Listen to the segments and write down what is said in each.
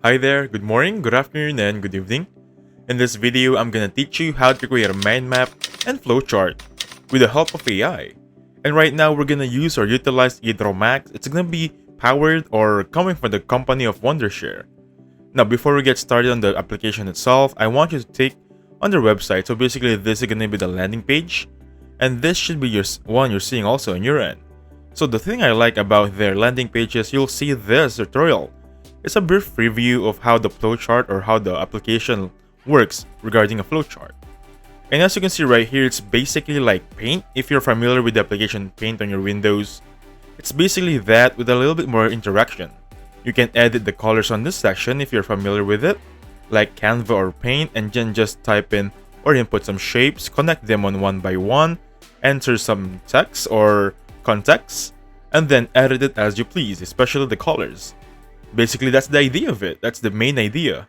Hi there, good morning, good afternoon, and good evening. In this video, I'm gonna teach you how to create a mind map and flowchart with the help of AI. And right now, we're gonna use or utilize Max. It's gonna be powered or coming from the company of Wondershare. Now, before we get started on the application itself, I want you to take on their website. So basically, this is gonna be the landing page, and this should be your one you're seeing also on your end. So the thing I like about their landing page is you'll see this tutorial. It's a brief review of how the flowchart or how the application works regarding a flowchart. And as you can see right here, it's basically like Paint. If you're familiar with the application Paint on your Windows, it's basically that with a little bit more interaction. You can edit the colors on this section if you're familiar with it, like Canva or Paint, and then just type in or input some shapes, connect them on one by one, enter some text or context, and then edit it as you please, especially the colors. Basically, that's the idea of it. That's the main idea.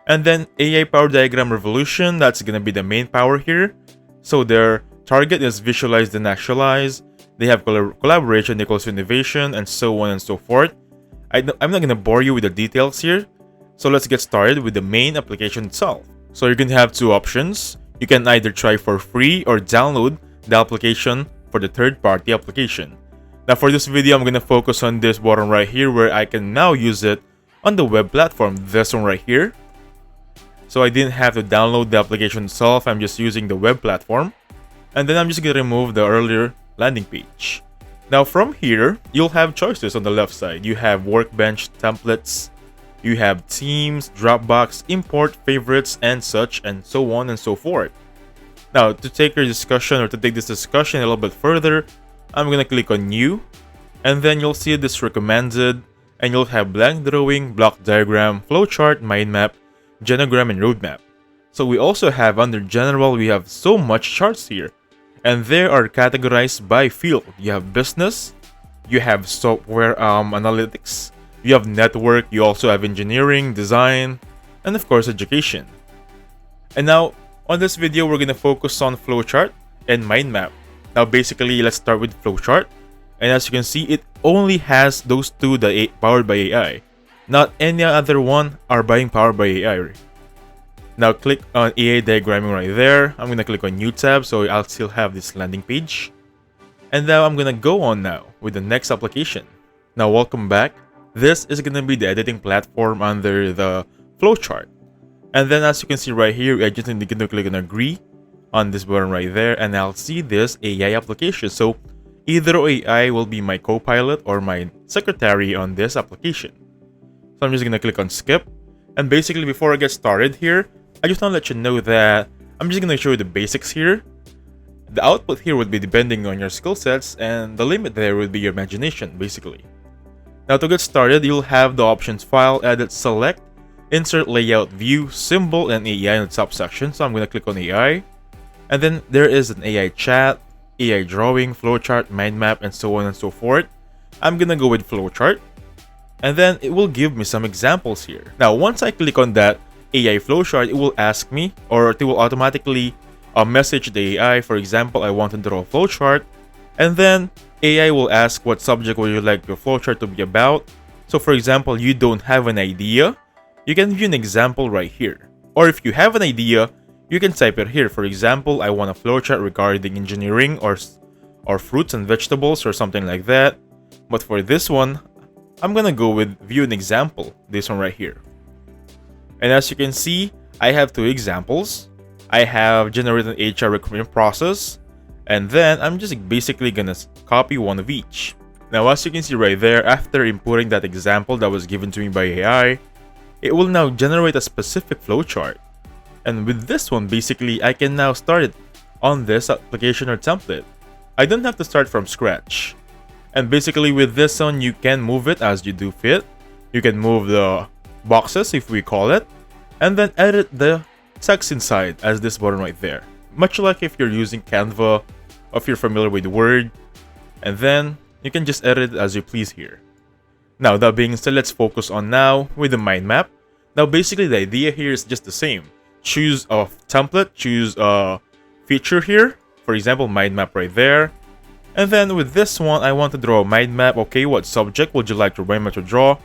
And then AI Power Diagram Revolution, that's gonna be the main power here. So their target is visualize then actualize. They have collaboration equals innovation, and so on and so forth. I'm not gonna bore you with the details here. So let's get started with the main application itself. So you're gonna have two options. You can either try for free or download the application for the third-party application. Now for this video, I'm going to focus on this button right here where I can now use it on the web platform, this one right here. So I didn't have to download the application itself, I'm just using the web platform. And then I'm just going to remove the earlier landing page. Now from here, you'll have choices on the left side. You have Workbench, Templates, you have Themes, Dropbox, Import, Favorites, and such, and so on and so forth. Now to take your discussion or to take this discussion a little bit further, I'm gonna click on New, and then you'll see this recommended, and you'll have blank drawing, block diagram, flowchart, mind map, genogram, and roadmap. So we also have under general, we have so much charts here, and they are categorized by field. You have business, you have software analytics, you have network, you also have engineering, design, and of course education. And now on this video, we're gonna focus on flowchart and mind map. Now basically, let's start with flowchart, and as you can see, it only has those two that powered by AI. Not any other one are being powered by AI. Now click on AI diagramming right there. I'm gonna click on new tab, so I'll still have this landing page. And now I'm gonna go on now with the next application. Now welcome back. This is gonna be the editing platform under the flowchart. And then as you can see right here, I just need to click on agree on this button right there, and I'll see this AI application. So either AI will be my co-pilot or my secretary on this application. So I'm just gonna click on skip, and basically before I get started here, I just want to let you know that I'm just gonna show you the basics here. The output here would be depending on your skill sets, and the limit there would be your imagination basically. Now to get started, you'll have the options file, edit, select, insert, layout, view, symbol, and AI in the top section. So I'm gonna click on AI. And then there is an AI chat, AI drawing, flowchart, mind map, and so on and so forth. I'm gonna go with flowchart, and then it will give me some examples here. Now once I click on that AI flowchart, it will ask me, or it will automatically message the AI. For example, I want to draw a flowchart, and then AI will ask what subject would you like your flowchart to be about. So for example, you don't have an idea, you can view an example right here. Or if you have an idea, you can type it here. For example, I want a flowchart regarding engineering or fruits and vegetables or something like that. But for this one, I'm gonna go with view an example, this one right here. And as you can see, I have two examples. I have generated an HR recruitment process, and then I'm just basically gonna copy one of each. Now as you can see right there, after inputting that example that was given to me by AI, it will now generate a specific flowchart. And with this one, basically, I can now start it on this application or template. I don't have to start from scratch. And basically with this one, you can move it as you do fit. You can move the boxes, if we call it, and then edit the text inside as this button right there. Much like if you're using Canva, or if you're familiar with Word, and then you can just edit it as you please here. Now that being said, let's focus on now with the mind map. Now basically the idea here is just the same. Choose a template, choose a feature here, for example mind map right there, and then with this one I want to draw a mind map. Okay, what subject would you like your mind map to draw?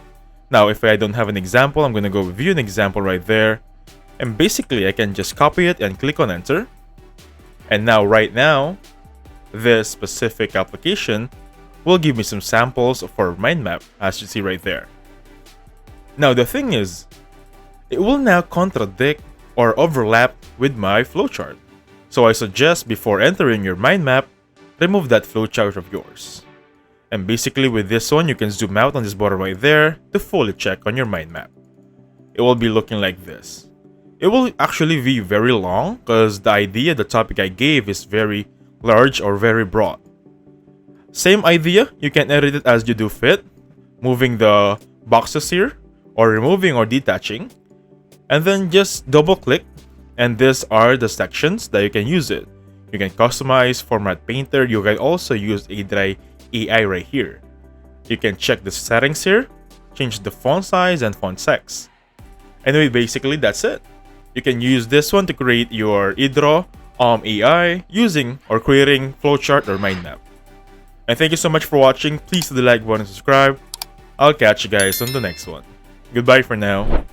Now, if I don't have an example, I'm gonna go view an example right there. And basically, I can just copy it and click on enter. And now, right now, this specific application will give me some samples for mind map, as you see right there. Now, the thing is, it will now contradict or overlap with my flowchart. So I suggest before entering your mind map, remove that flowchart of yours. And basically with this one, you can zoom out on this button right there to fully check on your mind map. It will be looking like this. It will actually be very long because the idea, the topic I gave is very large or very broad. Same idea, you can edit it as you do fit, moving the boxes here, or removing or detaching, and then just double click, and these are the sections that you can use it. You can customize, format painter, you can also use a dry AI right here. You can check the settings here, change the font size and font size. Anyway, basically that's it. You can use this one to create your eDraw AI using or creating flowchart or mind map. And thank you so much for watching. Please hit the like button and subscribe. I'll catch you guys on the next one. Goodbye for now.